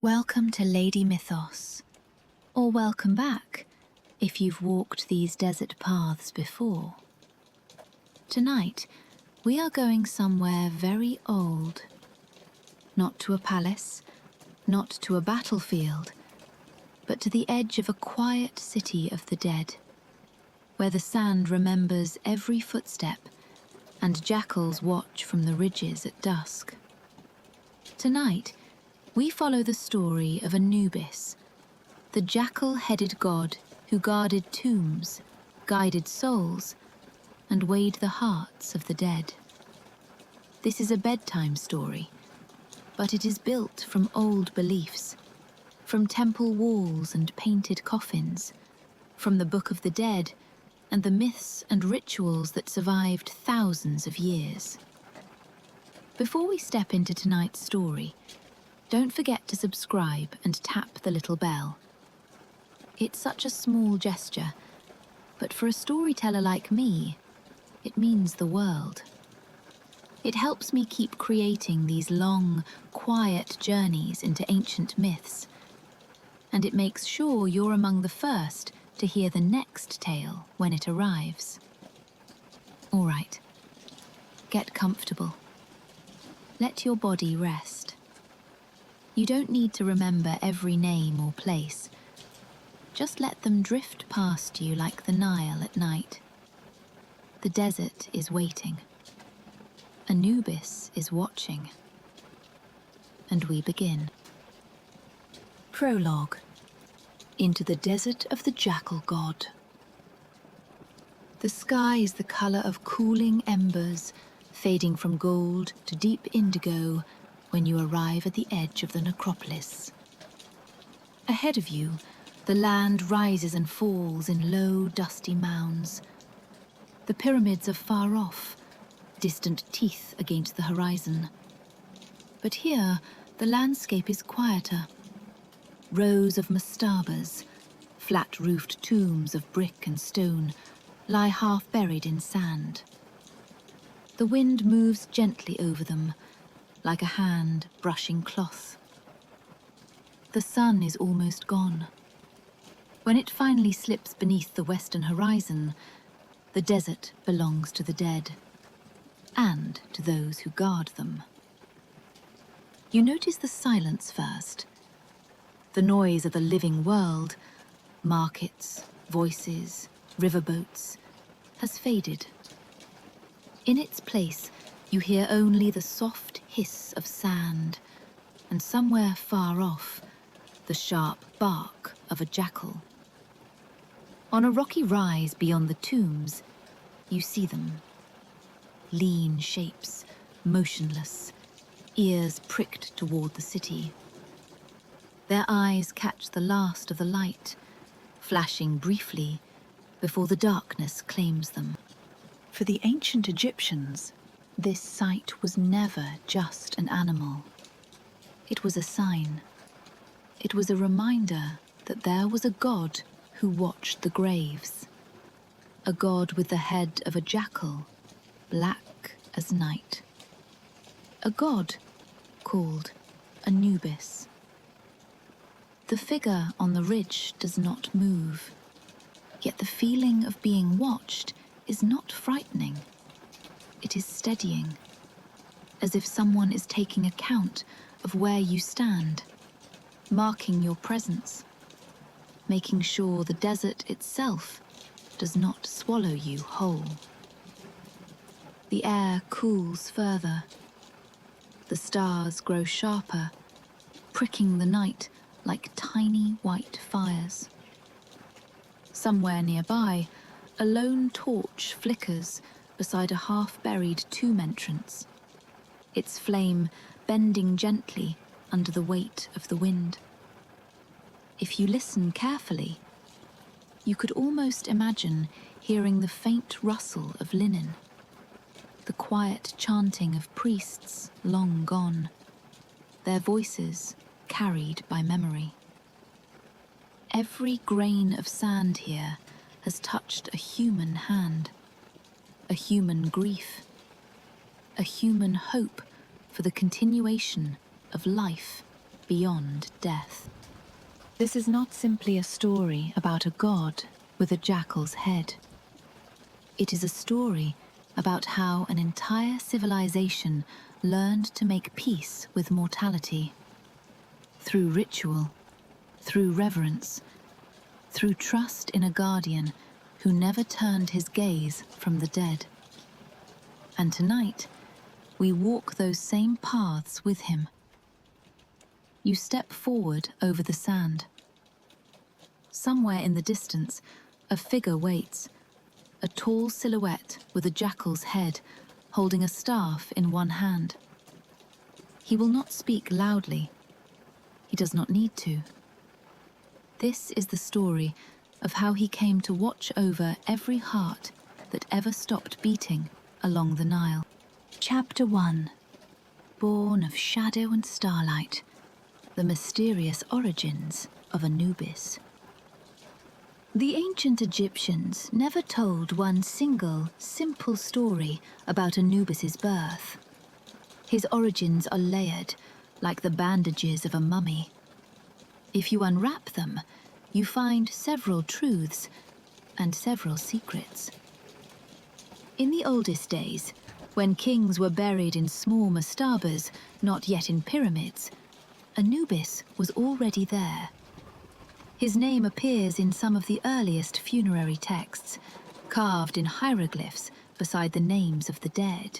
Welcome to Lady Mythos, or welcome back if you've walked these desert paths before. Tonight, we are going somewhere very old. Not to a palace, not to a battlefield, but to the edge of a quiet city of the dead, where the sand remembers every footstep and jackals watch from the ridges at dusk. Tonight, we follow the story of Anubis, the jackal-headed god who guarded tombs, guided souls, and weighed the hearts of the dead. This is a bedtime story, but it is built from old beliefs, from temple walls and painted coffins, from the Book of the Dead and the myths and rituals that survived thousands of years. Before we step into tonight's story, don't forget to subscribe and tap the little bell. It's such a small gesture, but for a storyteller like me, it means the world. It helps me keep creating these long, quiet journeys into ancient myths, and it makes sure you're among the first to hear the next tale when it arrives. All right, get comfortable. Let your body rest. You don't need to remember every name or place. Just let them drift past you like the Nile at night. The desert is waiting. Anubis is watching. And we begin. Prologue. Into the desert of the jackal god. The sky is the colour of cooling embers, fading from gold to deep indigo when you arrive at the edge of the Necropolis. Ahead of you, the land rises and falls in low, dusty mounds. The pyramids are far off, distant teeth against the horizon. But here, the landscape is quieter. Rows of mastabas, flat-roofed tombs of brick and stone, lie half buried in sand. The wind moves gently over them, like a hand brushing cloth. The sun is almost gone. When it finally slips beneath the western horizon, the desert belongs to the dead, and to those who guard them. You notice the silence first. The noise of the living world, markets, voices, riverboats, has faded. In its place, you hear only the soft hiss of sand, and somewhere far off, the sharp bark of a jackal. On a rocky rise beyond the tombs, you see them. Lean shapes, motionless, ears pricked toward the city. Their eyes catch the last of the light, flashing briefly before the darkness claims them. For the ancient Egyptians, this sight was never just an animal. It was a sign. It was a reminder that there was a god who watched the graves. A god with the head of a jackal, black as night. A god called Anubis. The figure on the ridge does not move, yet the feeling of being watched is not frightening. It is steadying, as if someone is taking account of where you stand, marking your presence, making sure the desert itself does not swallow you whole. The air cools further. The stars grow sharper, pricking the night like tiny white fires. Somewhere nearby, a lone torch flickers beside a half-buried tomb entrance, its flame bending gently under the weight of the wind. If you listen carefully, you could almost imagine hearing the faint rustle of linen, the quiet chanting of priests long gone, their voices carried by memory. Every grain of sand here has touched a human hand, a human grief, a human hope for the continuation of life beyond death. This is not simply a story about a god with a jackal's head. It is a story about how an entire civilization learned to make peace with mortality. Through ritual, through reverence, through trust in a guardian who never turned his gaze from the dead. And tonight, we walk those same paths with him. You step forward over the sand. Somewhere in the distance, a figure waits, a tall silhouette with a jackal's head, holding a staff in one hand. He will not speak loudly. He does not need to. This is the story of how he came to watch over every heart that ever stopped beating along the Nile. Chapter 1. Born of shadow and starlight, the mysterious origins of Anubis. The ancient Egyptians never told one single, simple story about Anubis's birth. His origins are layered, like the bandages of a mummy. If you unwrap them, you find several truths and several secrets. In the oldest days, when kings were buried in small mastabas, not yet in pyramids, Anubis was already there. His name appears in some of the earliest funerary texts, carved in hieroglyphs beside the names of the dead.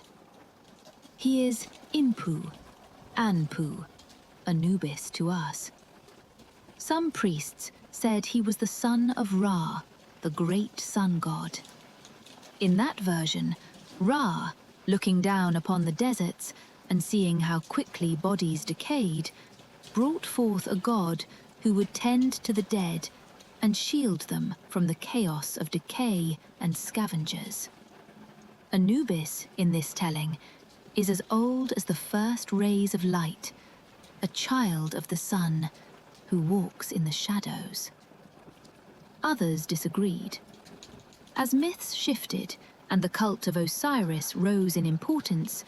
He is Inpu, Anpu, Anubis to us. Some priests said he was the son of Ra, the great sun god. In that version, Ra, looking down upon the deserts and seeing how quickly bodies decayed, brought forth a god who would tend to the dead and shield them from the chaos of decay and scavengers. Anubis, in this telling, is as old as the first rays of light, a child of the sun who walks in the shadows. Others disagreed. As myths shifted and the cult of Osiris rose in importance,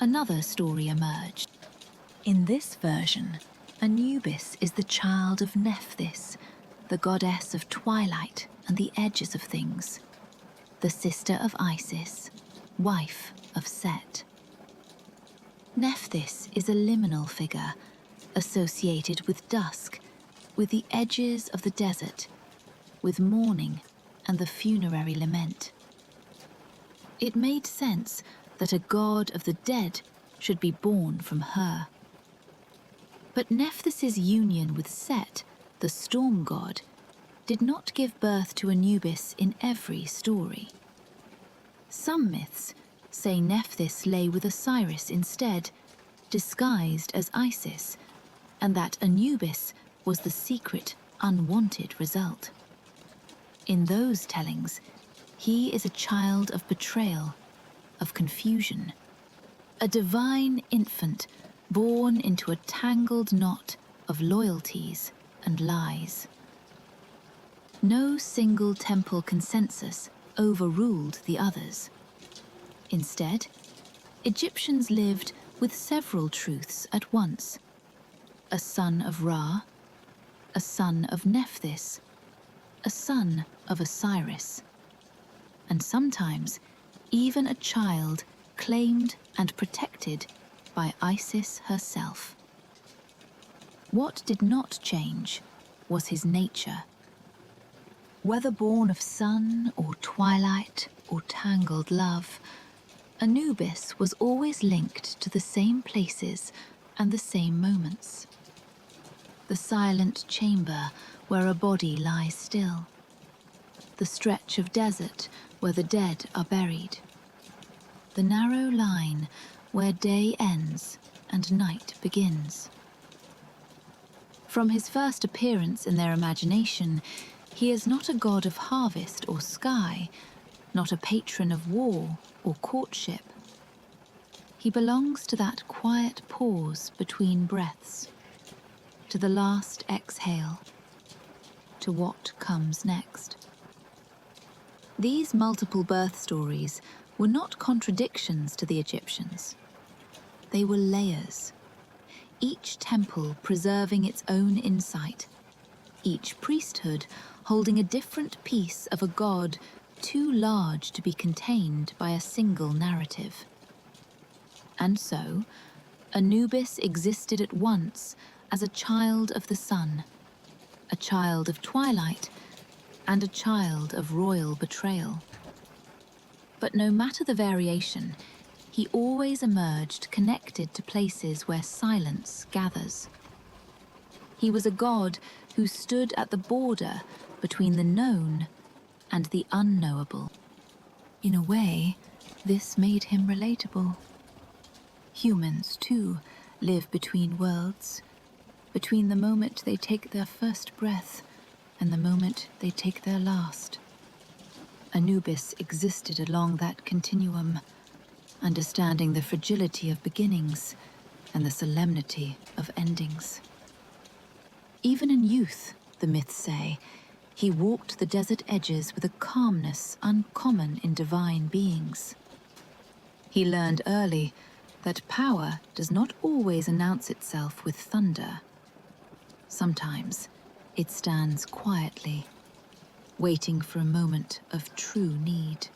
another story emerged. In this version, Anubis is the child of Nephthys, the goddess of twilight and the edges of things, the sister of Isis, wife of Set. Nephthys is a liminal figure, associated with dusk, with the edges of the desert, with mourning and the funerary lament. It made sense that a god of the dead should be born from her. But Nephthys' union with Set, the storm god, did not give birth to Anubis in every story. Some myths say Nephthys lay with Osiris instead, disguised as Isis, and that Anubis was the secret, unwanted result. In those tellings, he is a child of betrayal, of confusion, a divine infant born into a tangled knot of loyalties and lies. No single temple consensus overruled the others. Instead, Egyptians lived with several truths at once: a son of Ra, a son of Nephthys, a son of Osiris, and sometimes even a child claimed and protected by Isis herself. What did not change was his nature. Whether born of sun or twilight or tangled love, Anubis was always linked to the same places and the same moments. The silent chamber where a body lies still, the stretch of desert where the dead are buried, the narrow line where day ends and night begins. From his first appearance in their imagination, he is not a god of harvest or sky, not a patron of war or courtship. He belongs to that quiet pause between breaths, to the last exhale, to what comes next. These multiple birth stories were not contradictions to the Egyptians. They were layers. each temple preserving its own insight, each priesthood holding a different piece of a god too large to be contained by a single narrative. And so, Anubis existed at once as a child of the sun, a child of twilight, and a child of royal betrayal. But no matter the variation, he always emerged connected to places where silence gathers. He was a god who stood at the border between the known and the unknowable. In a way, this made him relatable. Humans, too, live between worlds, between the moment they take their first breath and the moment they take their last. Anubis existed along that continuum, understanding the fragility of beginnings and the solemnity of endings. Even in youth, the myths say, he walked the desert edges with a calmness uncommon in divine beings. He learned early that power does not always announce itself with thunder. Sometimes it stands quietly, waiting for a moment of true need.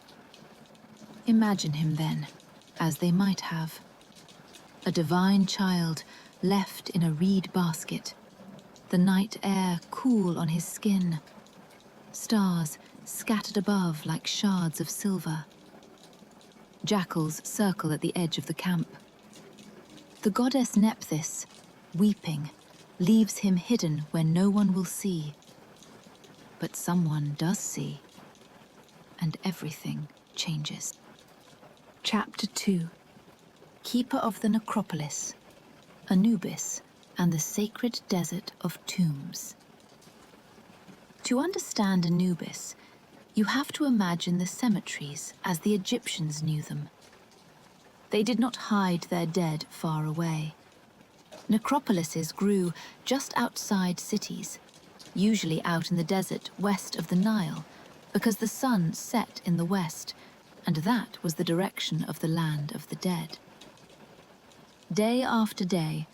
Imagine him then, as they might have. A divine child left in a reed basket, the night air cool on his skin, stars scattered above like shards of silver. Jackals circle at the edge of the camp. The goddess Nephthys, weeping, leaves him hidden where no one will see. But someone does see, and everything changes. Chapter 2. Keeper of the Necropolis, Anubis and the Sacred Desert of Tombs. To understand Anubis, you have to imagine the cemeteries as the Egyptians knew them. They did not hide their dead far away. Necropolises grew just outside cities, usually out in the desert west of the Nile, because the sun set in the west, and that was the direction of the land of the dead. Day after day,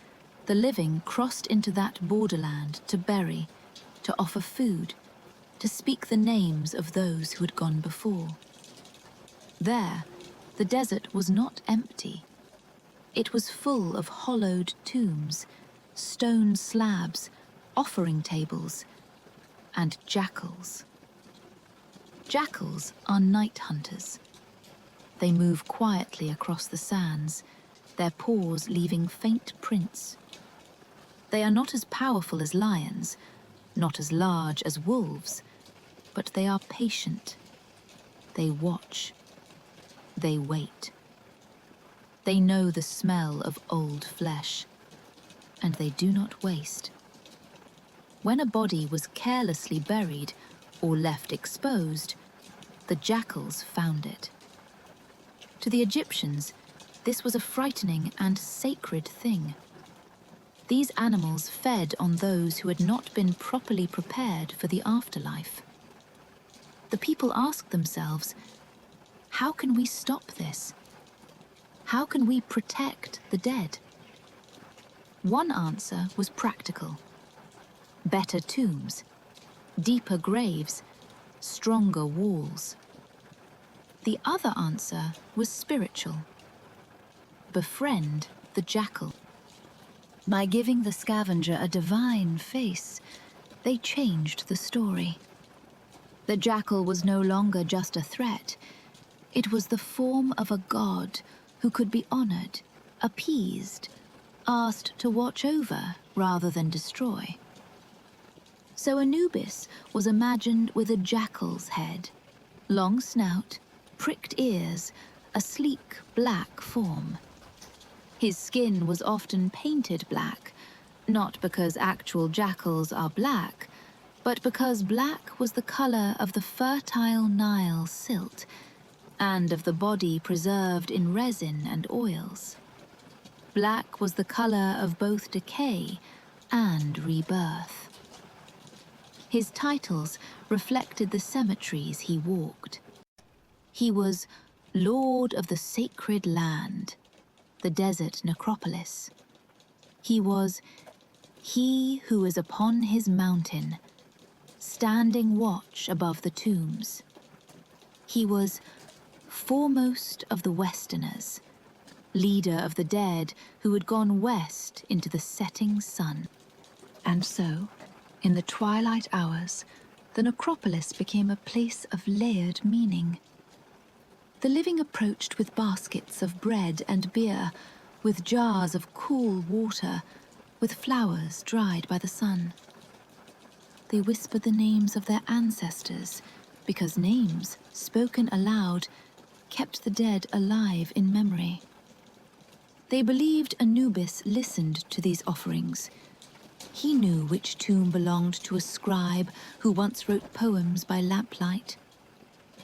the living crossed into that borderland to bury, to offer food, to speak the names of those who had gone before. There, the desert was not empty. It was full of hollowed tombs, stone slabs, offering tables, and jackals. Jackals are night hunters. They move quietly across the sands, their paws leaving faint prints. They are not as powerful as lions, not as large as wolves, but they are patient. They watch. They wait. They know the smell of old flesh, and they do not waste. When a body was carelessly buried or left exposed, the jackals found it. To the Egyptians, this was a frightening and sacred thing. These animals fed on those who had not been properly prepared for the afterlife. The people asked themselves, how can we stop this? How can we protect the dead? One answer was practical. Better tombs, deeper graves, stronger walls. The other answer was spiritual. Befriend the jackal. By giving the scavenger a divine face, they changed the story. The jackal was no longer just a threat. It was the form of a god who could be honored, appeased, asked to watch over rather than destroy. So Anubis was imagined with a jackal's head, long snout, pricked ears, a sleek black form. His skin was often painted black, not because actual jackals are black, but because black was the color of the fertile Nile silt and of the body preserved in resin and oils. Black was the color of both decay and rebirth. His titles reflected the cemeteries he walked. He was Lord of the Sacred Land, the desert necropolis, He was he who is upon his mountain, standing watch above the tombs. He was foremost of the Westerners, leader of the dead who had gone west into the setting sun. And so, in the twilight hours, the necropolis became a place of layered meaning. The living approached with baskets of bread and beer, with jars of cool water, with flowers dried by the sun. They whispered the names of their ancestors, because names, spoken aloud, kept the dead alive in memory. They believed Anubis listened to these offerings. He knew which tomb belonged to a scribe who once wrote poems by lamplight.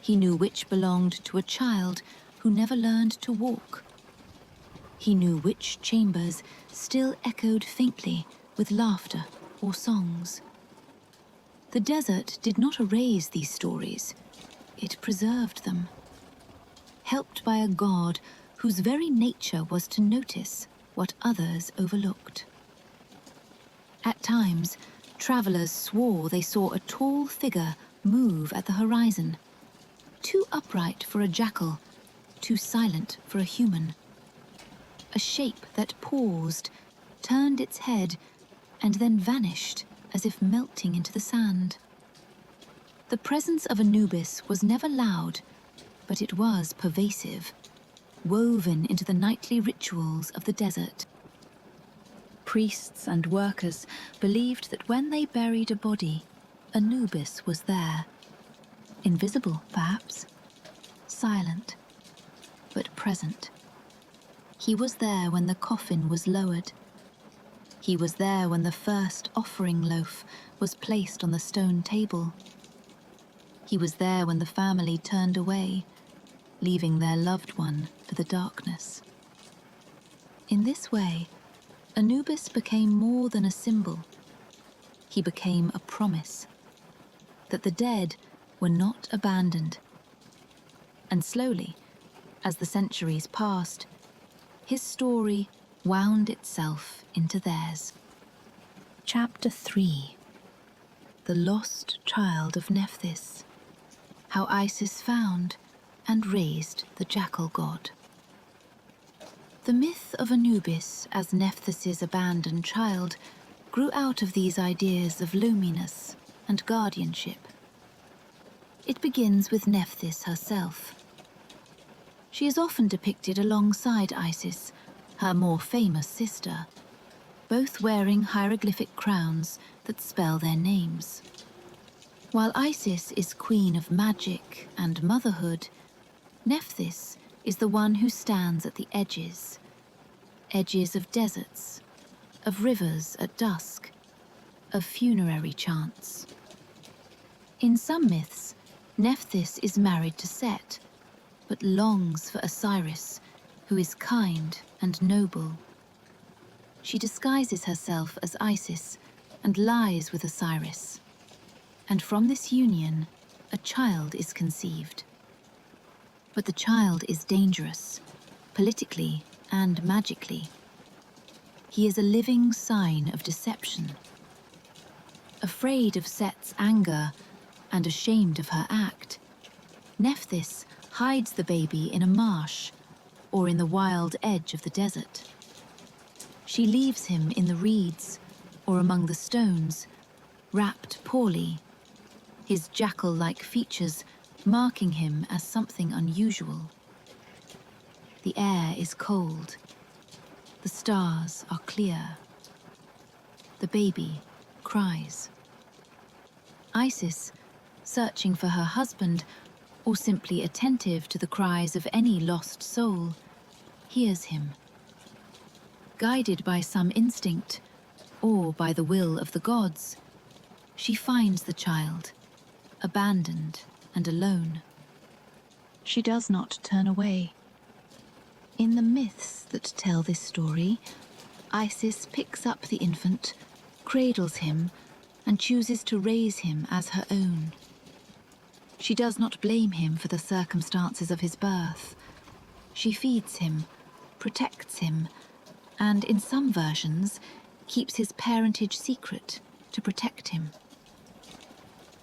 He knew which belonged to a child who never learned to walk. He knew which chambers still echoed faintly with laughter or songs. The desert did not erase these stories, it preserved them. Helped by a god whose very nature was to notice what others overlooked. At times, travelers swore they saw a tall figure move at the horizon, too upright for a jackal, too silent for a human. A shape that paused, turned its head, and then vanished as if melting into the sand. The presence of Anubis was never loud, but it was pervasive, woven into the nightly rituals of the desert. Priests and workers believed that when they buried a body, Anubis was there. Invisible, perhaps, silent, but present. He was there when the coffin was lowered. He was there when the first offering loaf was placed on the stone table. He was there when the family turned away, leaving their loved one for the darkness. In this way, Anubis became more than a symbol. He became a promise that the dead were not abandoned. And slowly, as the centuries passed, his story wound itself into theirs. Chapter 3. The Lost Child of Nephthys. How Isis found and raised the jackal god. The myth of Anubis as Nephthys' abandoned child grew out of these ideas of loneliness and guardianship. It begins with Nephthys herself. She is often depicted alongside Isis, her more famous sister, both wearing hieroglyphic crowns that spell their names. While Isis is queen of magic and motherhood, Nephthys is the one who stands at the edges of deserts, of rivers at dusk, of funerary chants. In some myths, Nephthys is married to Set, but longs for Osiris, who is kind and noble. She disguises herself as Isis and lies with Osiris. And from this union, a child is conceived. But the child is dangerous, politically and magically. He is a living sign of deception. Afraid of Set's anger and ashamed of her act, Nephthys hides the baby in a marsh or in the wild edge of the desert. She leaves him in the reeds or among the stones, wrapped poorly, his jackal-like features marking him as something unusual. The air is cold. The stars are clear. The baby cries. Isis, searching for her husband, or simply attentive to the cries of any lost soul, hears him. Guided by some instinct, or by the will of the gods, she finds the child, abandoned and alone. She does not turn away. In the myths that tell this story, Isis picks up the infant, cradles him, and chooses to raise him as her own. She does not blame him for the circumstances of his birth. She feeds him, protects him, and in some versions keeps his parentage secret to protect him.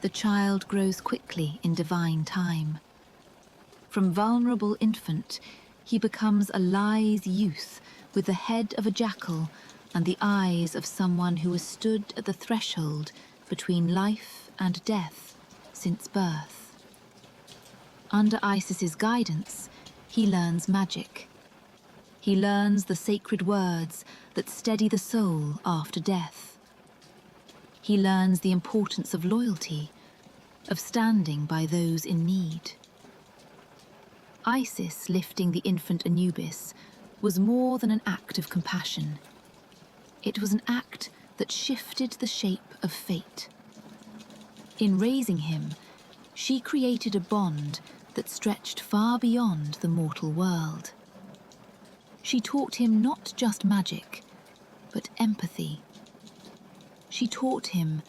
The child grows quickly in divine time. From vulnerable infant, he becomes a lithe youth with the head of a jackal and the eyes of someone who has stood at the threshold between life and death since birth. Under Isis's guidance, he learns magic. He learns the sacred words that steady the soul after death. He learns the importance of loyalty, of standing by those in need. Isis lifting the infant Anubis was more than an act of compassion. It was an act that shifted the shape of fate. In raising him, she created a bond that stretched far beyond the mortal world. She taught him not just magic, but empathy. She taught him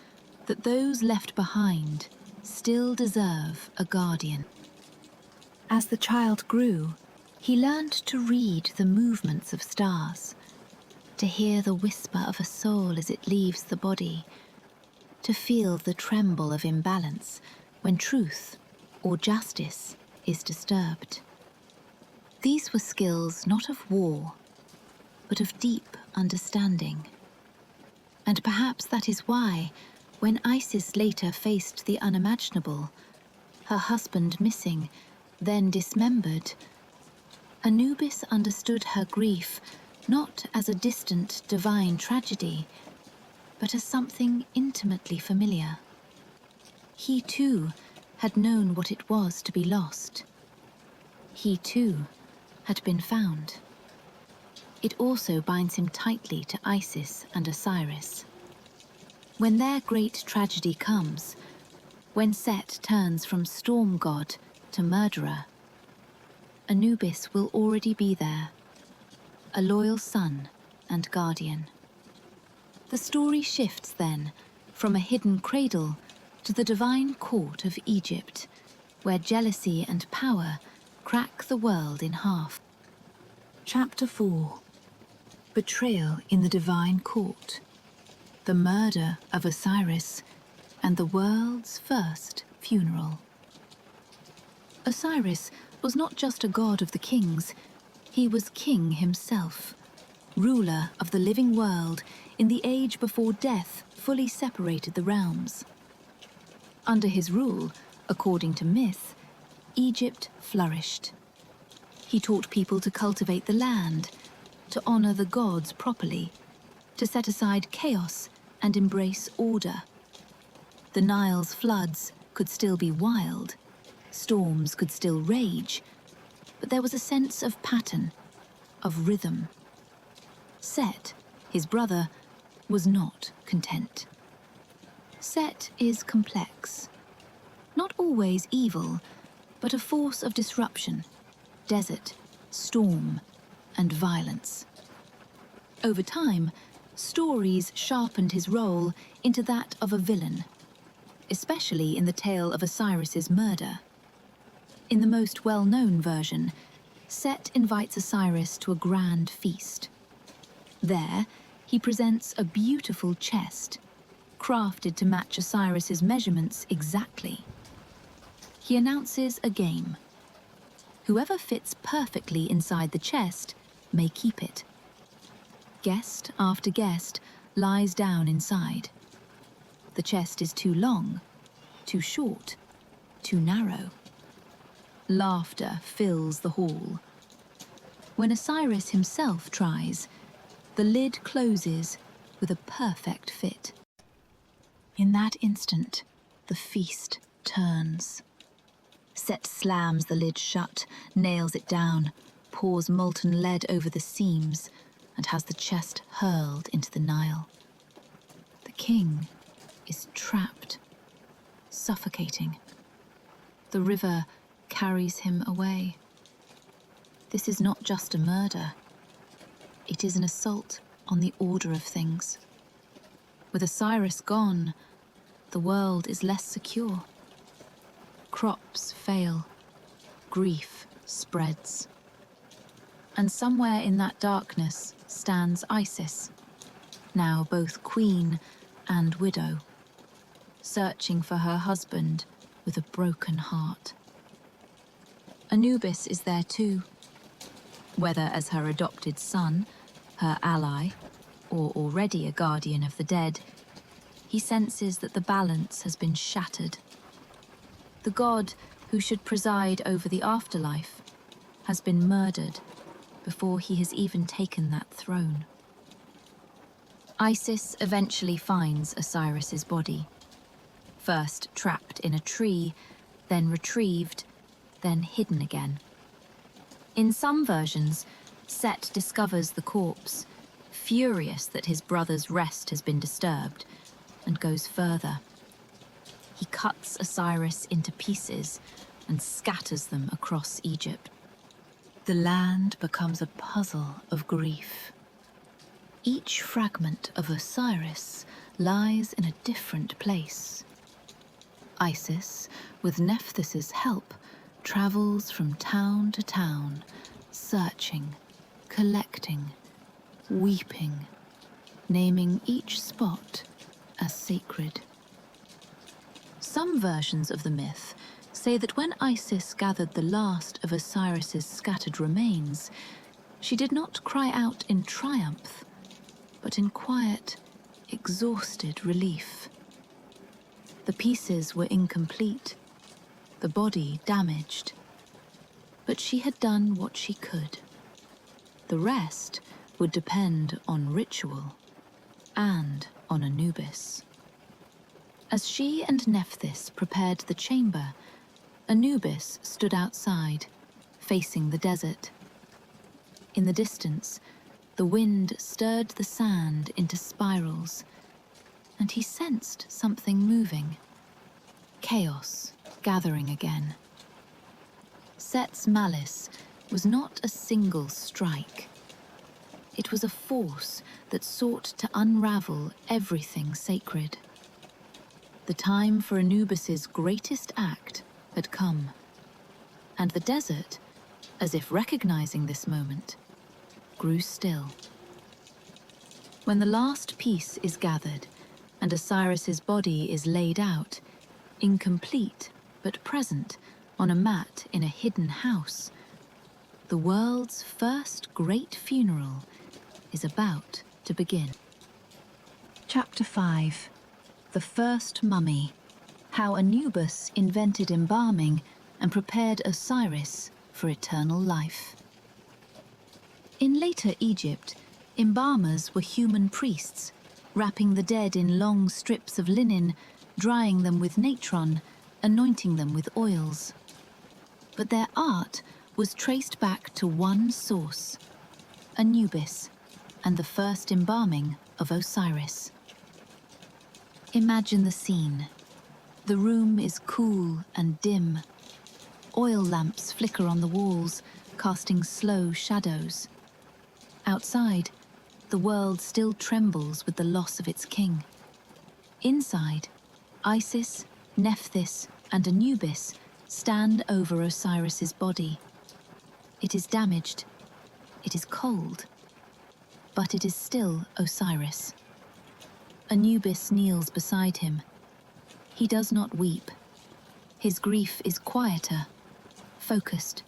that those left behind still deserve a guardian. As the child grew, he learned to read the movements of stars, to hear the whisper of a soul as it leaves the body, to feel the tremble of imbalance when truth or justice is disturbed. These were skills not of war, but of deep understanding. And perhaps that is why, when Isis later faced the unimaginable, her husband missing, then dismembered, Anubis understood her grief not as a distant divine tragedy, but as something intimately familiar. He too had known what it was to be lost. He too had been found. It also binds him tightly to Isis and Osiris. When their great tragedy comes, when Set turns from storm god to murderer, Anubis will already be there, a loyal son and guardian. The story shifts then from a hidden cradle to the divine court of Egypt, where jealousy and power crack the world in half. Chapter 4. Betrayal in the Divine Court. The murder of Osiris and the world's first funeral. Osiris was not just a god of the kings, he was king himself, ruler of the living world in the age before death fully separated the realms. Under his rule, according to myth, Egypt flourished. He taught people to cultivate the land, to honor the gods properly, to set aside chaos and embrace order. The Nile's floods could still be wild, storms could still rage, but there was a sense of pattern, of rhythm. Set, his brother, was not content. Set is complex, not always evil, but a force of disruption, desert, storm, and violence. Over time, stories sharpened his role into that of a villain, especially in the tale of Osiris's murder. In the most well-known version, Set invites Osiris to a grand feast. There, he presents a beautiful chest, crafted to match Osiris's measurements exactly. He announces a game. Whoever fits perfectly inside the chest may keep it. Guest after guest lies down inside. The chest is too long, too short, too narrow. Laughter fills the hall. When Osiris himself tries, the lid closes with a perfect fit. In that instant, the feast turns. Set slams the lid shut, nails it down, pours molten lead over the seams, and has the chest hurled into the Nile. The king is trapped, suffocating. The river carries him away. This is not just a murder. It is an assault on the order of things. With Osiris gone, the world is less secure. Crops fail, grief spreads. And somewhere in that darkness, stands Isis, now both queen and widow, searching for her husband with a broken heart. Anubis is there too, whether as her adopted son, her ally, or already a guardian of the dead. He senses that the balance has been shattered. The god who should preside over the afterlife has been murdered before he has even taken that throne. Isis eventually finds Osiris's body, first trapped in a tree, then retrieved, then hidden again. In some versions, Set discovers the corpse, furious that his brother's rest has been disturbed, and goes further. He cuts Osiris into pieces and scatters them across Egypt. The land becomes a puzzle of grief. Each fragment of Osiris lies in a different place. Isis, with Nephthys's help, travels from town to town, searching, collecting, weeping, naming each spot as sacred. Some versions of the myth say that when Isis gathered the last of Osiris's scattered remains, she did not cry out in triumph, but in quiet, exhausted relief. The pieces were incomplete, the body damaged, but she had done what she could. The rest would depend on ritual and on Anubis. As she and Nephthys prepared the chamber, Anubis stood outside, facing the desert. In the distance, the wind stirred the sand into spirals, and he sensed something moving. Chaos gathering again. Set's malice was not a single strike. It was a force that sought to unravel everything sacred. The time for Anubis's greatest act had come, and the desert, as if recognizing this moment, grew still. When the last piece is gathered and Osiris's body is laid out, incomplete but present on a mat in a hidden house, the world's first great funeral is about to begin. Chapter 5. The First Mummy. How Anubis invented embalming and prepared Osiris for eternal life. In later Egypt, embalmers were human priests, wrapping the dead in long strips of linen, drying them with natron, anointing them with oils. But their art was traced back to one source, Anubis, and the first embalming of Osiris. Imagine the scene. The room is cool and dim. Oil lamps flicker on the walls, casting slow shadows. Outside, the world still trembles with the loss of its king. Inside, Isis, Nephthys, and Anubis stand over Osiris's body. It is damaged, it is cold, but it is still Osiris. Anubis kneels beside him. He does not weep. His grief is quieter, focused.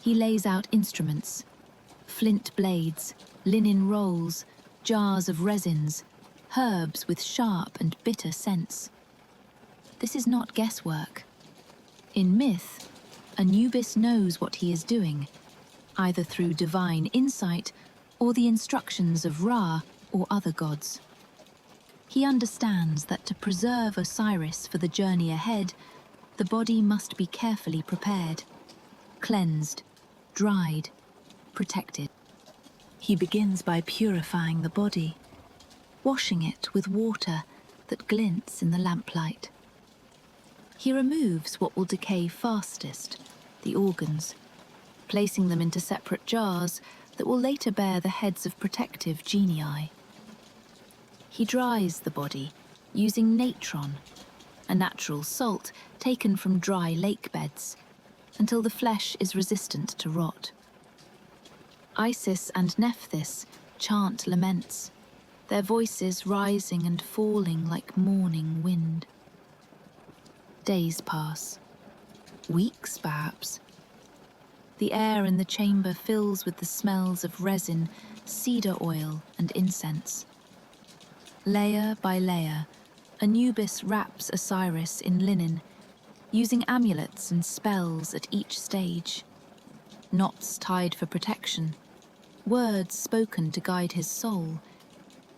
He lays out instruments, flint blades, linen rolls, jars of resins, herbs with sharp and bitter scents. This is not guesswork. In myth, Anubis knows what he is doing, either through divine insight or the instructions of Ra or other gods. He understands that to preserve Osiris for the journey ahead, the body must be carefully prepared, cleansed, dried, protected. He begins by purifying the body, washing it with water that glints in the lamplight. He removes what will decay fastest, the organs, placing them into separate jars that will later bear the heads of protective genii. He dries the body using natron, a natural salt taken from dry lake beds, until the flesh is resistant to rot. Isis and Nephthys chant laments, their voices rising and falling like morning wind. Days pass. Weeks, perhaps. The air in the chamber fills with the smells of resin, cedar oil, and incense. Layer by layer, Anubis wraps Osiris in linen, using amulets and spells at each stage. Knots tied for protection, words spoken to guide his soul,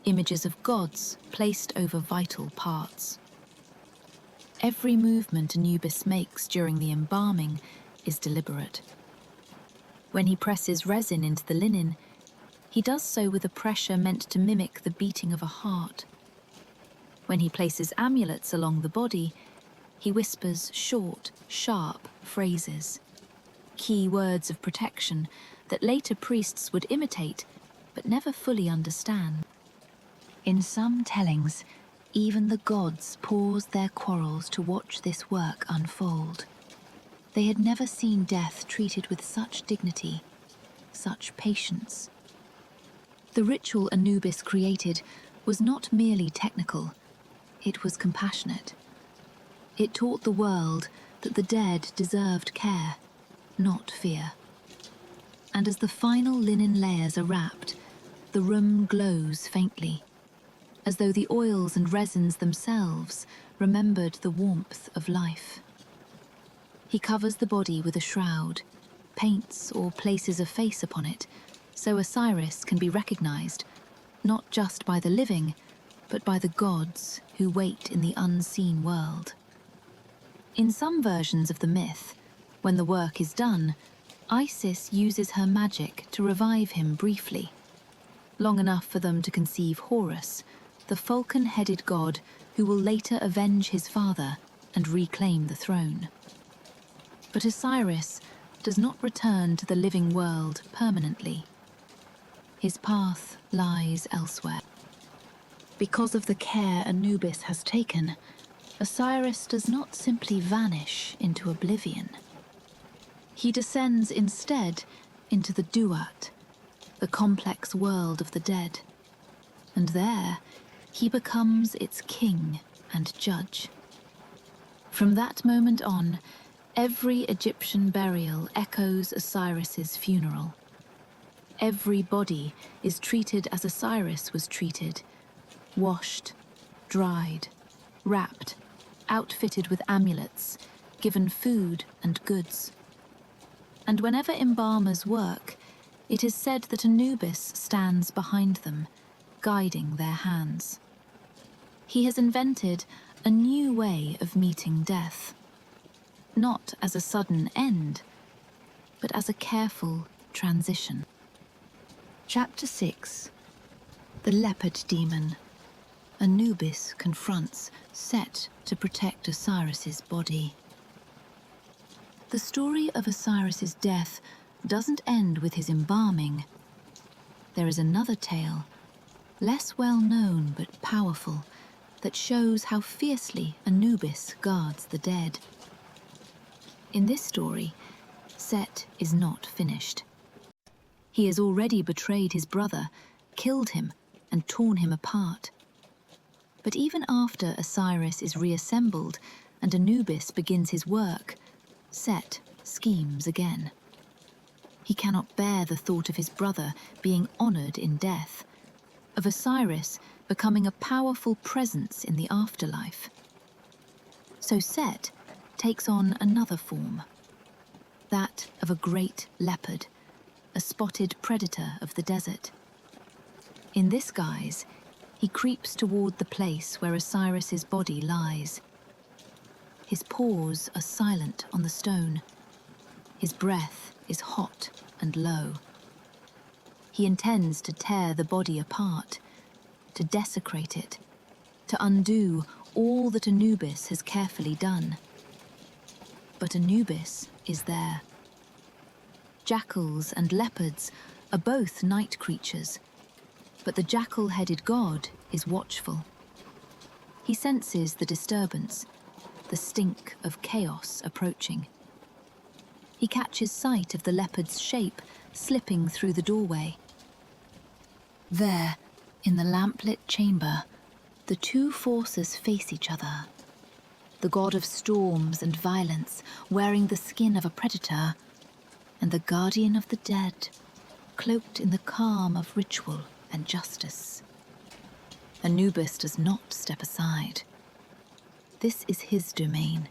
images of gods placed over vital parts. Every movement Anubis makes during the embalming is deliberate. When he presses resin into the linen, he does so with a pressure meant to mimic the beating of a heart. When he places amulets along the body, he whispers short, sharp phrases, key words of protection that later priests would imitate but never fully understand. In some tellings, even the gods paused their quarrels to watch this work unfold. They had never seen death treated with such dignity, such patience. The ritual Anubis created was not merely technical, it was compassionate. It taught the world that the dead deserved care, not fear. And as the final linen layers are wrapped, the room glows faintly, as though the oils and resins themselves remembered the warmth of life. He covers the body with a shroud, paints or places a face upon it, so Osiris can be recognized, not just by the living, but by the gods who wait in the unseen world. In some versions of the myth, when the work is done, Isis uses her magic to revive him briefly, long enough for them to conceive Horus, the falcon-headed god who will later avenge his father and reclaim the throne. But Osiris does not return to the living world permanently. His path lies elsewhere. Because of the care Anubis has taken, Osiris does not simply vanish into oblivion. He descends instead into the Duat, the complex world of the dead, and there he becomes its king and judge. From that moment on, every Egyptian burial echoes Osiris's funeral. Every body is treated as Osiris was treated, washed, dried, wrapped, outfitted with amulets, given food and goods. And whenever embalmers work, it is said that Anubis stands behind them, guiding their hands. He has invented a new way of meeting death, not as a sudden end, but as a careful transition. Chapter 6. The Leopard Demon. Anubis confronts Set to protect Osiris's body. The story of Osiris's death doesn't end with his embalming. There is another tale, less well known but powerful, that shows how fiercely Anubis guards the dead. In this story, Set is not finished. He has already betrayed his brother, killed him, and torn him apart. But even after Osiris is reassembled and Anubis begins his work, Set schemes again. He cannot bear the thought of his brother being honored in death, of Osiris becoming a powerful presence in the afterlife. So Set takes on another form, that of a great leopard, a spotted predator of the desert. In this guise, he creeps toward the place where Osiris's body lies. His paws are silent on the stone. His breath is hot and low. He intends to tear the body apart, to desecrate it, to undo all that Anubis has carefully done. But Anubis is there. Jackals and leopards are both night creatures, but the jackal-headed god is watchful. He senses the disturbance, the stink of chaos approaching. He catches sight of the leopard's shape slipping through the doorway. There, in the lamplit chamber, the two forces face each other. The god of storms and violence, wearing the skin of a predator, and the guardian of the dead, cloaked in the calm of ritual and justice. Anubis does not step aside. This is his domain.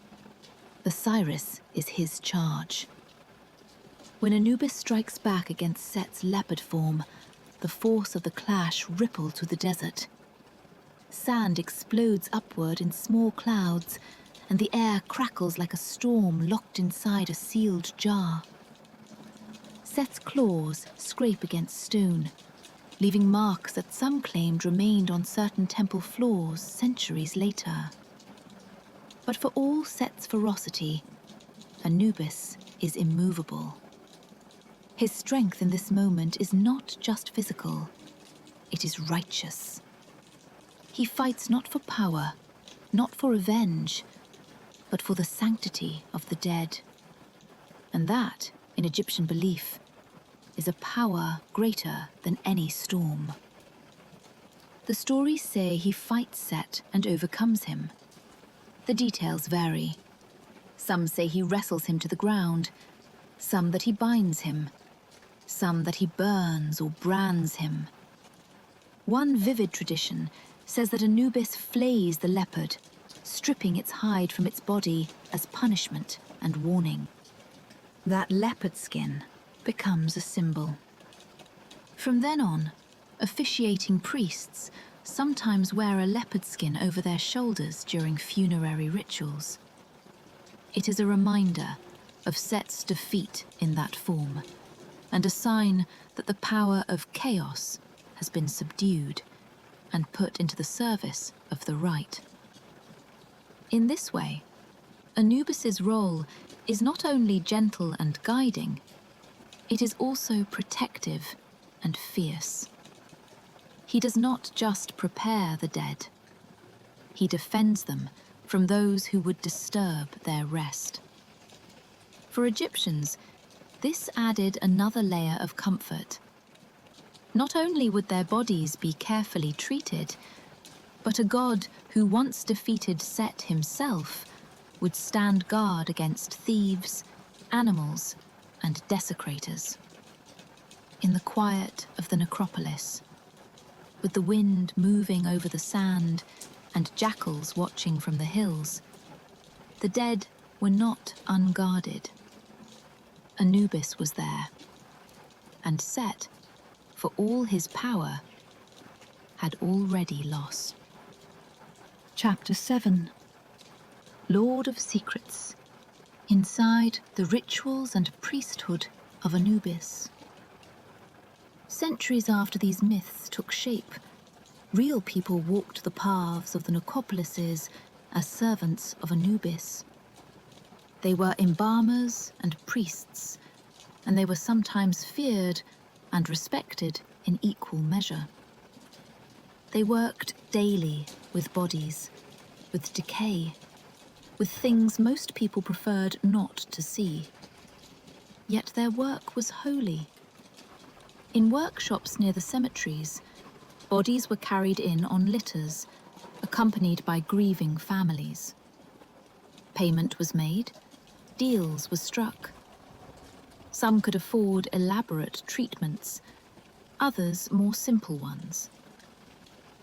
Osiris is his charge. When Anubis strikes back against Set's leopard form, the force of the clash ripples through the desert. Sand explodes upward in small clouds, and the air crackles like a storm locked inside a sealed jar. Set's claws scrape against stone, leaving marks that some claimed remained on certain temple floors centuries later. But for all Set's ferocity, Anubis is immovable. His strength in this moment is not just physical, it is righteous. He fights not for power, not for revenge, but for the sanctity of the dead. And that, in Egyptian belief, is a power greater than any storm. The stories say he fights Set and overcomes him. The details vary. Some say he wrestles him to the ground, some that he binds him, some that he burns or brands him. One vivid tradition says that Anubis flays the leopard, stripping its hide from its body as punishment and warning. That leopard skin becomes a symbol. From then on, officiating priests sometimes wear a leopard skin over their shoulders during funerary rituals. It is a reminder of Set's defeat in that form, and a sign that the power of chaos has been subdued and put into the service of the right. In this way, Anubis's role is not only gentle and guiding, it is also protective and fierce. He does not just prepare the dead, he defends them from those who would disturb their rest. For Egyptians, this added another layer of comfort. Not only would their bodies be carefully treated, but a god who once defeated Set himself would stand guard against thieves, animals, and desecrators. In the quiet of the Necropolis, with the wind moving over the sand and jackals watching from the hills, the dead were not unguarded. Anubis was there, and Set, for all his power, had already lost. Chapter 7. Lord of Secrets. Inside the rituals and priesthood of Anubis. Centuries after these myths took shape, real people walked the paths of the necropolises as servants of Anubis. They were embalmers and priests, and they were sometimes feared and respected in equal measure. They worked daily with bodies, with decay, with things most people preferred not to see. Yet their work was holy. In workshops near the cemeteries, bodies were carried in on litters, accompanied by grieving families. Payment was made, deals were struck. Some could afford elaborate treatments, others more simple ones.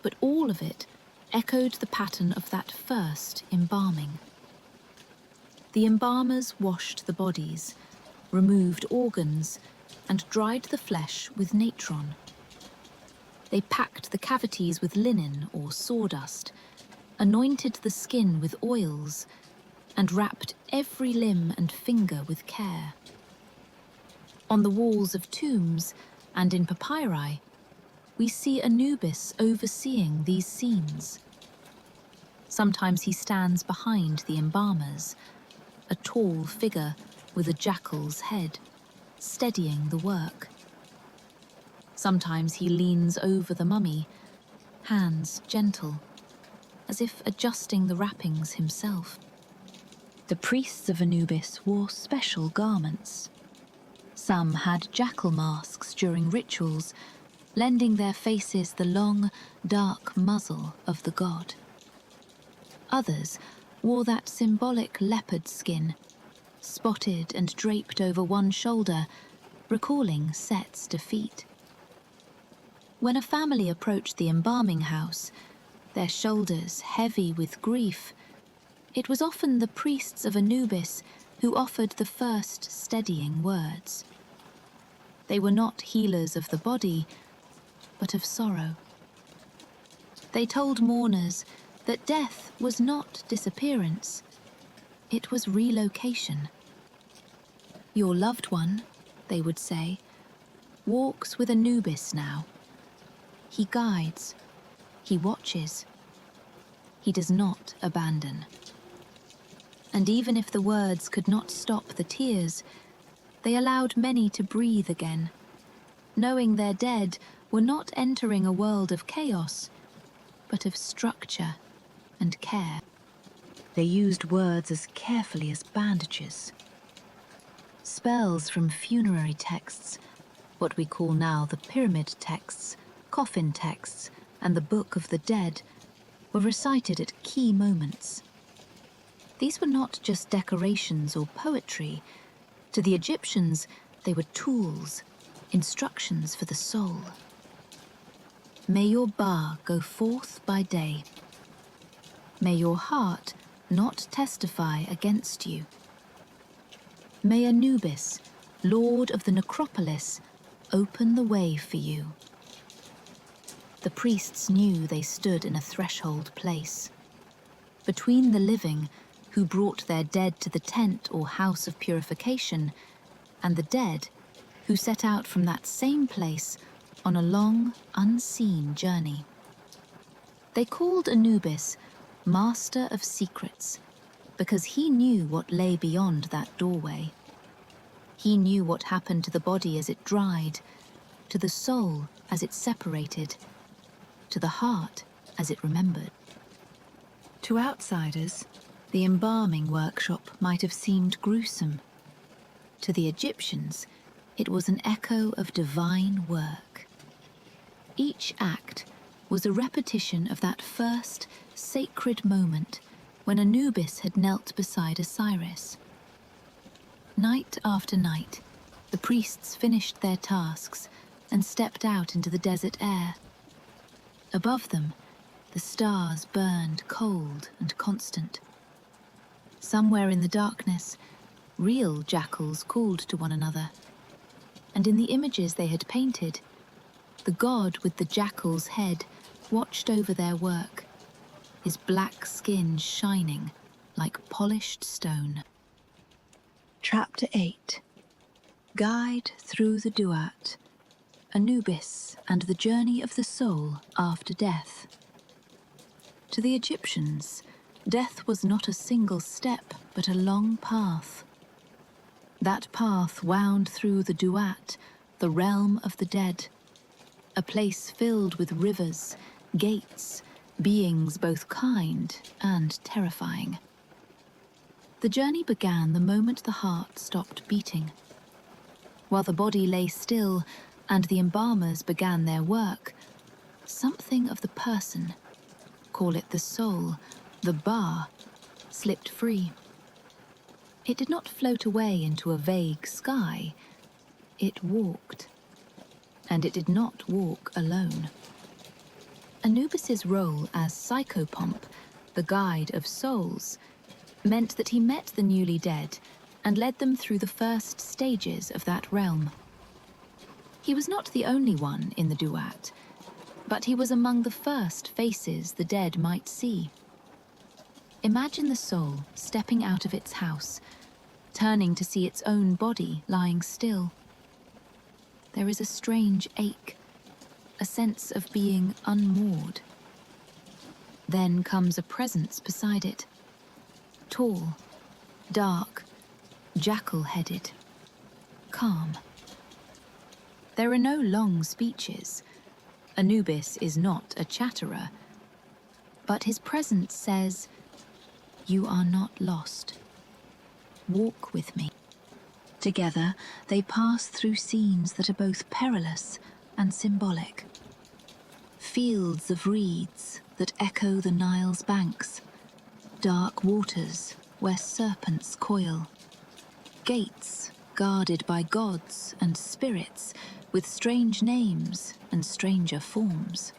But all of it echoed the pattern of that first embalming. The embalmers washed the bodies, removed organs, and dried the flesh with natron. They packed the cavities with linen or sawdust, anointed the skin with oils, and wrapped every limb and finger with care. On the walls of tombs and in papyri, we see Anubis overseeing these scenes. Sometimes he stands behind the embalmers, a tall figure with a jackal's head, steadying the work. Sometimes he leans over the mummy, hands gentle, as if adjusting the wrappings himself. The priests of Anubis wore special garments. Some had jackal masks during rituals, lending their faces the long, dark muzzle of the god. Others wore that symbolic leopard skin, spotted and draped over one shoulder, recalling Set's defeat. When a family approached the embalming house, their shoulders heavy with grief, it was often the priests of Anubis who offered the first steadying words. They were not healers of the body, but of sorrow. They told mourners that death was not disappearance, it was relocation. Your loved one, they would say, walks with Anubis now. He guides, he watches, he does not abandon. And even if the words could not stop the tears, they allowed many to breathe again, knowing their dead were not entering a world of chaos, but of structure and care. They used words as carefully as bandages. Spells from funerary texts, what we call now the pyramid texts, coffin texts, and the Book of the Dead, were recited at key moments. These were not just decorations or poetry. To the Egyptians, they were tools, instructions for the soul. May your Ba go forth by day. May your heart not testify against you. May Anubis, Lord of the Necropolis, open the way for you. The priests knew they stood in a threshold place. Between the living, who brought their dead to the tent or house of purification, and the dead, who set out from that same place on a long, unseen journey. They called Anubis Master of Secrets, because he knew what lay beyond that doorway. He knew what happened to the body as it dried, to the soul as it separated, to the heart as it remembered. To outsiders, the embalming workshop might have seemed gruesome. To the Egyptians, it was an echo of divine work. Each act was a repetition of that first sacred moment when Anubis had knelt beside Osiris. Night after night, the priests finished their tasks and stepped out into the desert air. Above them, the stars burned cold and constant. Somewhere in the darkness, real jackals called to one another. And in the images they had painted, the god with the jackal's head watched over their work, his black skin shining like polished stone. Chapter 8. Guide through the Duat, Anubis and the journey of the soul after death. To the Egyptians, death was not a single step, but a long path. That path wound through the Duat, the realm of the dead, a place filled with rivers, gates, beings both kind and terrifying. The journey began the moment the heart stopped beating. While the body lay still and the embalmers began their work, something of the person, call it the soul, the Ba, slipped free. It did not float away into a vague sky. It walked. And it did not walk alone. Anubis's role as psychopomp, the guide of souls, meant that he met the newly dead and led them through the first stages of that realm. He was not the only one in the Duat, but he was among the first faces the dead might see. Imagine the soul stepping out of its house, turning to see its own body lying still. There is a strange ache, a sense of being unmoored. Then comes a presence beside it. Tall, dark, jackal-headed, calm. There are no long speeches. Anubis is not a chatterer. But his presence says, "You are not lost. Walk with me." Together, they pass through scenes that are both perilous and symbolic. Fields of reeds that echo the Nile's banks, dark waters where serpents coil, gates guarded by gods and spirits with strange names and stranger forms.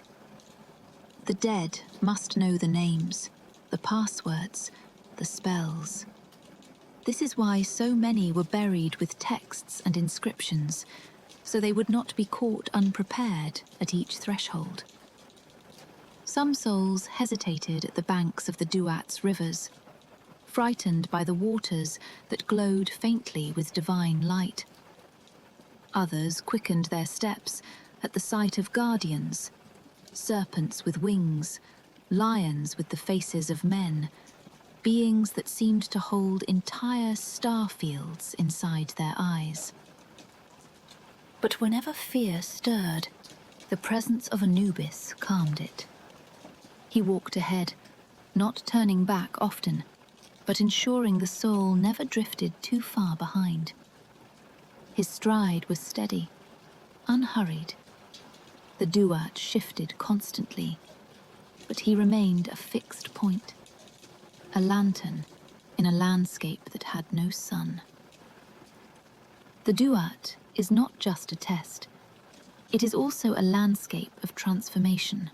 The dead must know the names, the passwords, the spells. This is why so many were buried with texts and inscriptions, so they would not be caught unprepared at each threshold. Some souls hesitated at the banks of the Duat's rivers, frightened by the waters that glowed faintly with divine light. Others quickened their steps at the sight of guardians, serpents with wings, lions with the faces of men, beings that seemed to hold entire star fields inside their eyes. But whenever fear stirred, the presence of Anubis calmed it. He walked ahead, not turning back often, but ensuring the soul never drifted too far behind. His stride was steady, unhurried. The Duat shifted constantly, but he remained a fixed point, a lantern in a landscape that had no sun. The Duat is not just a test, it is also a landscape of transformation.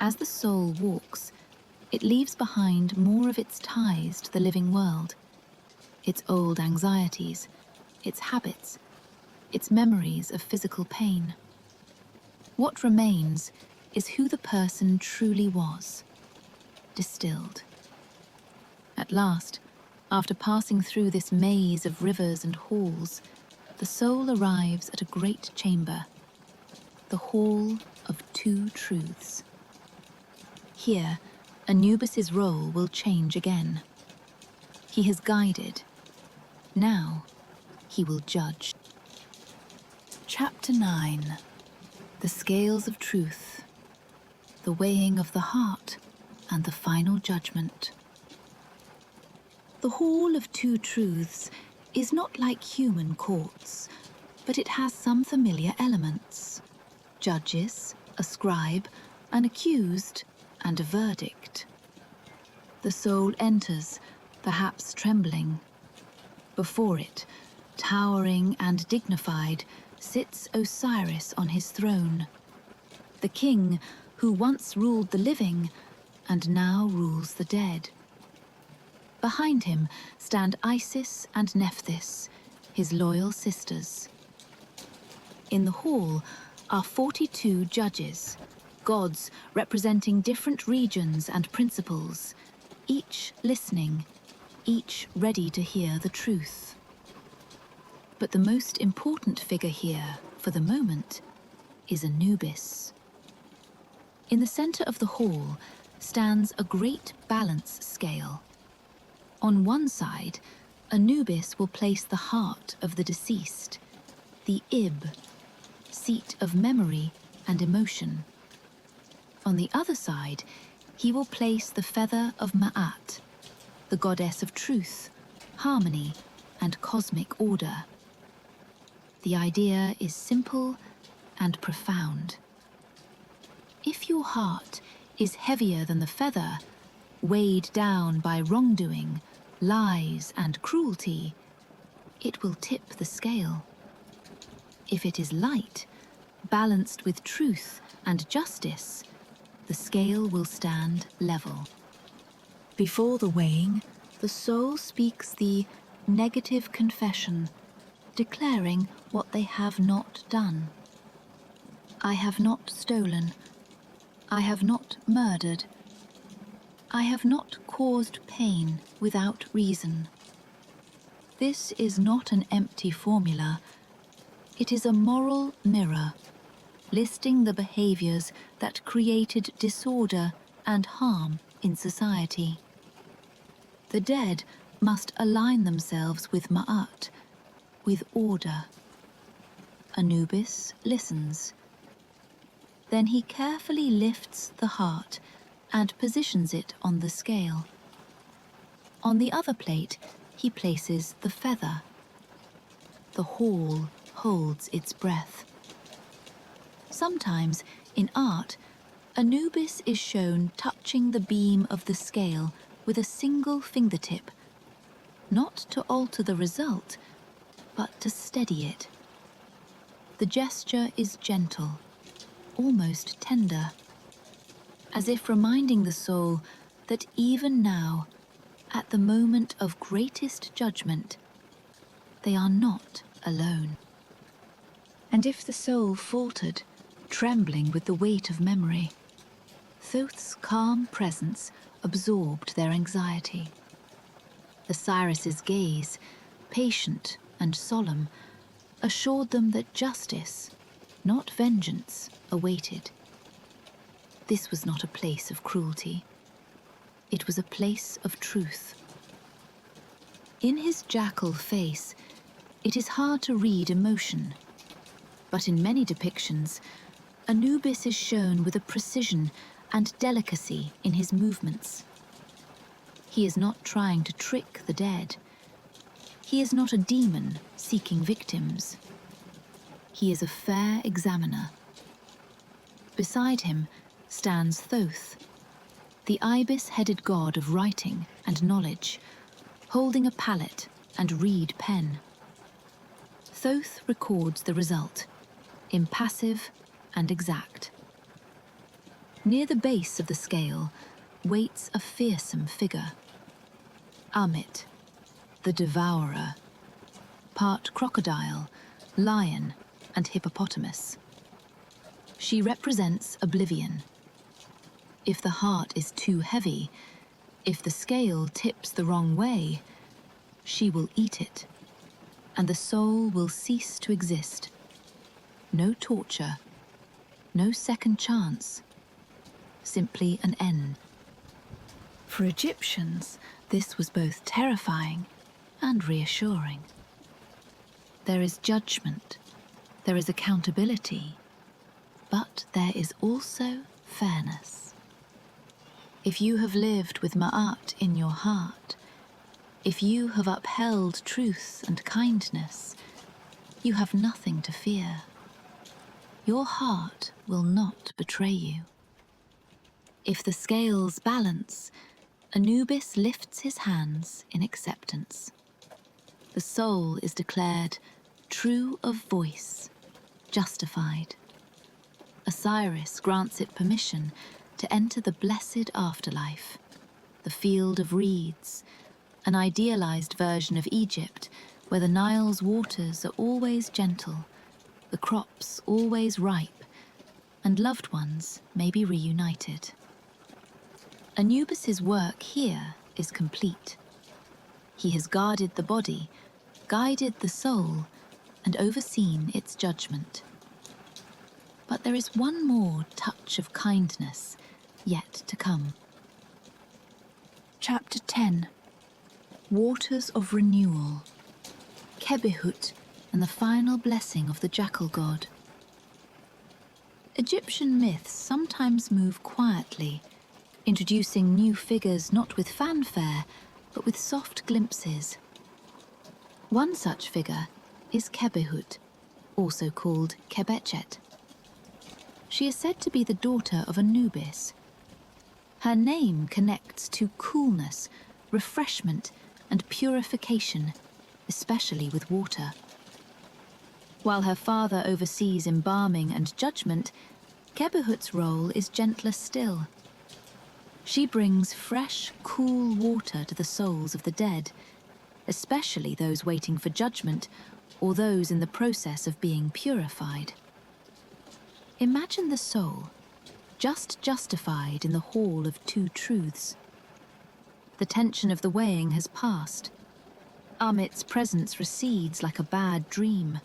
As the soul walks, it leaves behind more of its ties to the living world, its old anxieties, its habits, its memories of physical pain. What remains is who the person truly was, distilled. At last, after passing through this maze of rivers and halls, the soul arrives at a great chamber, the Hall of Two Truths. Here, Anubis's role will change again. He has guided. Now, he will judge. Chapter 9. The Scales of Truth, the Weighing of the Heart, and the Final Judgment. The Hall of Two Truths is not like human courts, but it has some familiar elements. Judges, a scribe, an accused, and a verdict. The soul enters, perhaps trembling. Before it, towering and dignified, sits Osiris on his throne, the king who once ruled the living and now rules the dead. Behind him stand Isis and Nephthys, his loyal sisters. In the hall are 42 judges, gods representing different regions and principles, each listening, each ready to hear the truth. But the most important figure here, for the moment, is Anubis. In the center of the hall stands a great balance scale. On one side, Anubis will place the heart of the deceased, the Ib, seat of memory and emotion. On the other side, he will place the feather of Ma'at, the goddess of truth, harmony, and cosmic order. The idea is simple and profound. If your heart is heavier than the feather, weighed down by wrongdoing, lies, and cruelty, it will tip the scale. If it is light, balanced with truth and justice, the scale will stand level. Before the weighing, the soul speaks the negative confession, declaring what they have not done. I have not stolen. I have not murdered. I have not caused pain without reason. This is not an empty formula. It is a moral mirror, listing the behaviors that created disorder and harm in society. The dead must align themselves with Ma'at, with order. Anubis listens. Then he carefully lifts the heart and positions it on the scale. On the other plate, he places the feather. the hall holds its breath. Sometimes, in art, Anubis is shown touching the beam of the scale with a single fingertip, not to alter the result, but to steady it. The gesture is gentle, almost tender, as if reminding the soul that even now, at the moment of greatest judgment, they are not alone. And if the soul faltered, trembling with the weight of memory, Thoth's calm presence absorbed their anxiety. Osiris's gaze, patient and solemn, assured them that justice, not vengeance, awaited. This was not a place of cruelty. It was a place of truth. In his jackal face, it is hard to read emotion, but in many depictions, Anubis is shown with a precision and delicacy in his movements. He is not trying to trick the dead. He is not a demon seeking victims. He is a fair examiner. Beside him stands Thoth, the ibis-headed god of writing and knowledge, holding a palette and reed pen. Thoth records the result, impassive and exact. Near the base of the scale waits a fearsome figure. Amit, the devourer, part crocodile, lion, and hippopotamus. She represents oblivion. If the heart is too heavy, if the scale tips the wrong way, she will eat it, and the soul will cease to exist. No torture, no second chance, simply an end. For Egyptians, this was both terrifying and reassuring. There is judgment, there is accountability, but there is also fairness. If you have lived with Ma'at in your heart, if you have upheld truth and kindness, you have nothing to fear. Your heart will not betray you. If the scales balance, Anubis lifts his hands in acceptance. The soul is declared true of voice, justified. Osiris grants it permission to enter the blessed afterlife, the field of reeds, an idealized version of Egypt where the Nile's waters are always gentle, the crops always ripe, and loved ones may be reunited. Anubis's work here is complete. He has guarded the body, guided the soul, and overseen its judgment. But there is one more touch of kindness yet to come. Chapter 10. Waters of Renewal. Kebihut and the final blessing of the jackal god. Egyptian myths sometimes move quietly, introducing new figures not with fanfare, but with soft glimpses. One such figure is Kebihut, also called Kebechet. She is said to be the daughter of Anubis. Her name connects to coolness, refreshment, and purification, especially with water. While her father oversees embalming and judgment, Kebihut's role is gentler still. She brings fresh, cool water to the souls of the dead, especially those waiting for judgment or those in the process of being purified. Imagine the soul, just justified in the hall of two truths. The tension of the weighing has passed. Amit's presence recedes like a bad dream.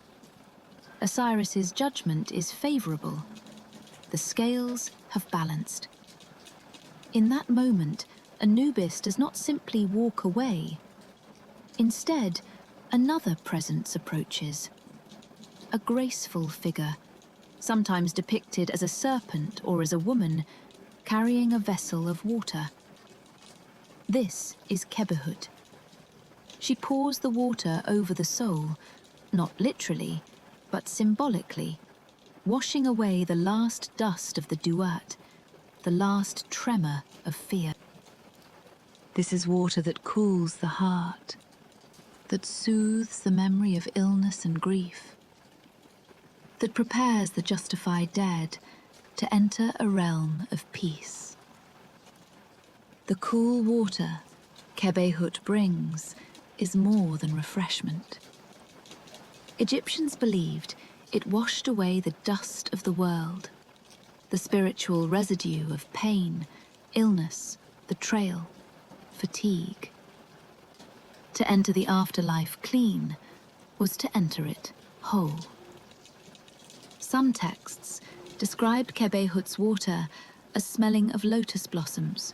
Osiris's judgment is favorable. The scales have balanced. In that moment, Anubis does not simply walk away. Instead, another presence approaches. A graceful figure, sometimes depicted as a serpent or as a woman, carrying a vessel of water. This is Kebihut. She pours the water over the soul, not literally, but symbolically, washing away the last dust of the Duat, the last tremor of fear. This is water that cools the heart, that soothes the memory of illness and grief, that prepares the justified dead to enter a realm of peace. The cool water Jnpw brings is more than refreshment. Egyptians believed it washed away the dust of the world, the spiritual residue of pain, illness, betrayal, fatigue. To enter the afterlife clean was to enter it whole. Some texts describe Jnpw's water as smelling of lotus blossoms,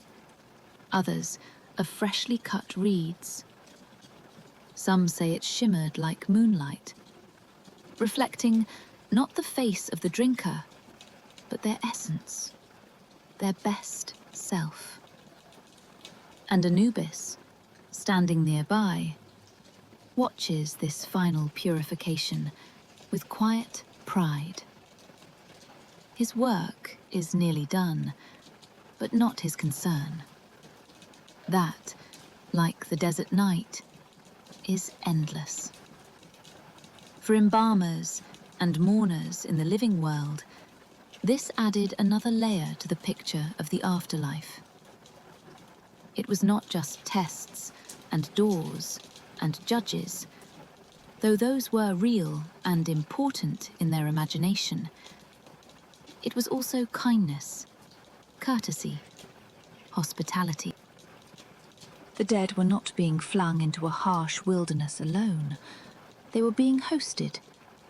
others of freshly cut reeds. Some say it shimmered like moonlight, reflecting not the face of the drinker, but their essence, their best self. And Anubis, standing nearby, watches this final purification with quiet pride. His work is nearly done, but not his concern. That, like the desert night, is endless. For embalmers and mourners in the living world, this added another layer to the picture of the afterlife. It was not just tests and doors and judges, though those were real and important in their imagination. It was also kindness, courtesy, hospitality. The dead were not being flung into a harsh wilderness alone. They were being hosted,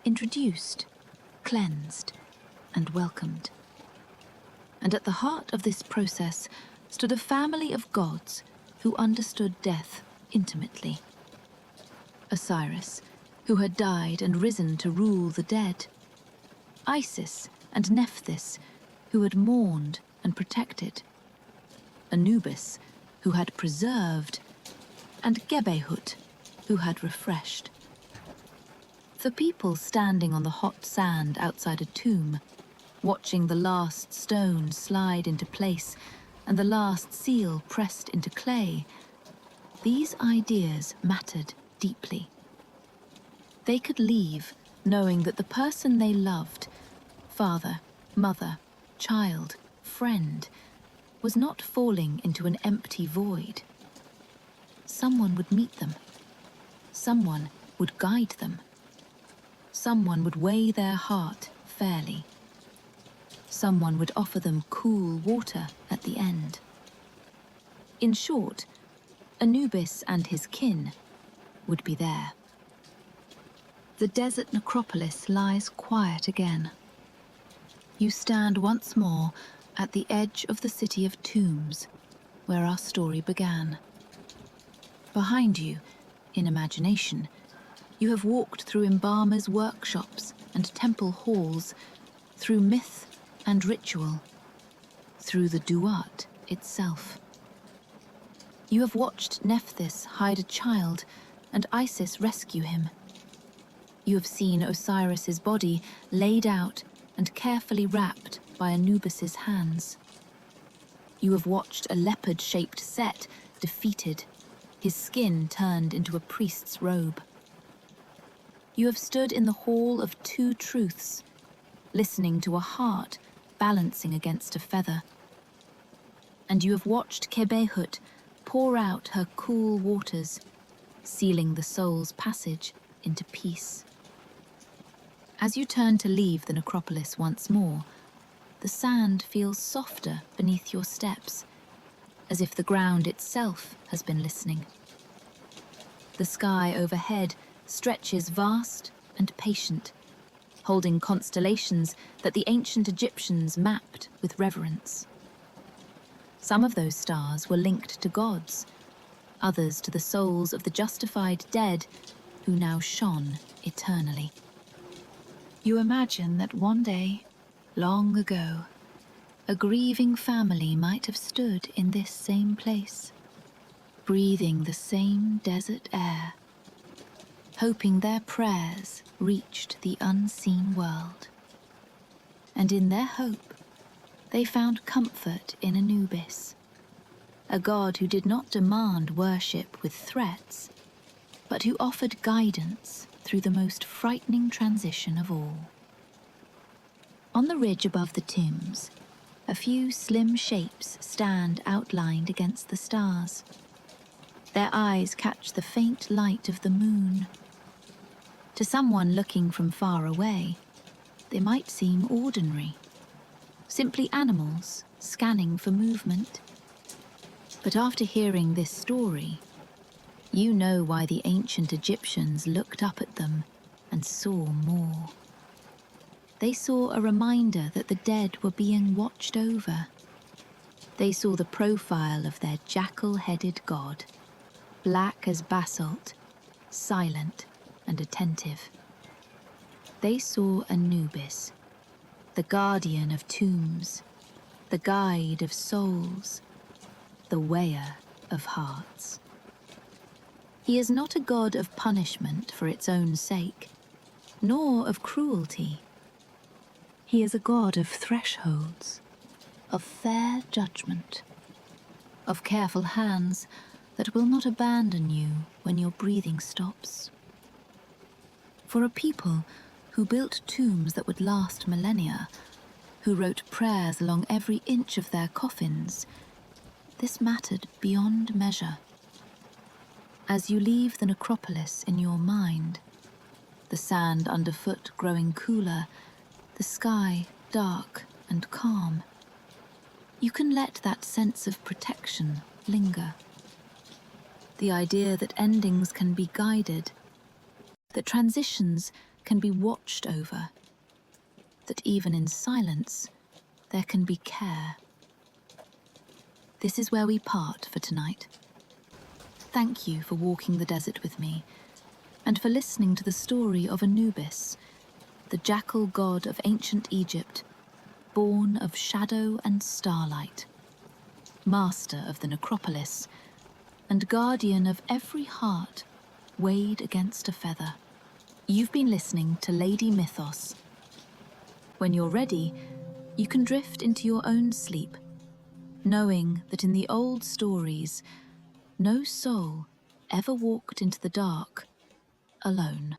introduced, cleansed, and welcomed. And at the heart of this process stood a family of gods who understood death intimately. Osiris, who had died and risen to rule the dead. Isis and Nephthys, who had mourned and protected. Anubis, who had preserved, and Jnpw, who had refreshed. The people standing on the hot sand outside a tomb, watching the last stone slide into place and the last seal pressed into clay, these ideas mattered deeply. They could leave knowing that the person they loved, father, mother, child, friend, was not falling into an empty void. Someone would meet them. Someone would guide them. Someone would weigh their heart fairly. Someone would offer them cool water at the end. In short, Anubis and his kin would be there. The desert necropolis lies quiet again. You stand once more at the edge of the city of tombs, where our story began. Behind you, in imagination, you have walked through embalmers' workshops and temple halls, through myth and ritual, through the Duat itself. You have watched Nephthys hide a child and Isis rescue him. You have seen Osiris's body laid out and carefully wrapped by Anubis's hands. You have watched a leopard-shaped Set defeated, his skin turned into a priest's robe. You have stood in the hall of two truths, listening to a heart balancing against a feather. And you have watched Jnpw pour out her cool waters, sealing the soul's passage into peace. As you turn to leave the necropolis once more, the sand feels softer beneath your steps, as if the ground itself has been listening. The sky overhead stretches vast and patient, holding constellations that the ancient Egyptians mapped with reverence. Some of those stars were linked to gods, others to the souls of the justified dead who now shone eternally. You imagine that one day, long ago, a grieving family might have stood in this same place, breathing the same desert air. hoping their prayers reached the unseen world. And in their hope, they found comfort in Anubis, a god who did not demand worship with threats, but who offered guidance through the most frightening transition of all. On the ridge above the tombs, a few slim shapes stand outlined against the stars. Their eyes catch the faint light of the moon. To someone looking from far away, they might seem ordinary, simply animals scanning for movement. But after hearing this story, you know why the ancient Egyptians looked up at them and saw more. They saw a reminder that the dead were being watched over. They saw the profile of their jackal-headed god, black as basalt, silent and attentive. They saw Anubis, the guardian of tombs, the guide of souls, the weigher of hearts. He is not a god of punishment for its own sake, nor of cruelty. He is a god of thresholds, of fair judgment, of careful hands that will not abandon you when your breathing stops. For a people who built tombs that would last millennia, who wrote prayers along every inch of their coffins, this mattered beyond measure. As you leave the necropolis in your mind, the sand underfoot growing cooler, the sky dark and calm, you can let that sense of protection linger. The idea that endings can be guided, that transitions can be watched over, that even in silence there can be care. This is where we part for tonight. Thank you for walking the desert with me, and for listening to the story of Anubis, the jackal god of ancient Egypt, born of shadow and starlight, master of the necropolis, and guardian of every heart weighed against a feather. You've been listening to Lady Mythos. When you're ready, you can drift into your own sleep, knowing that in the old stories, no soul ever walked into the dark alone.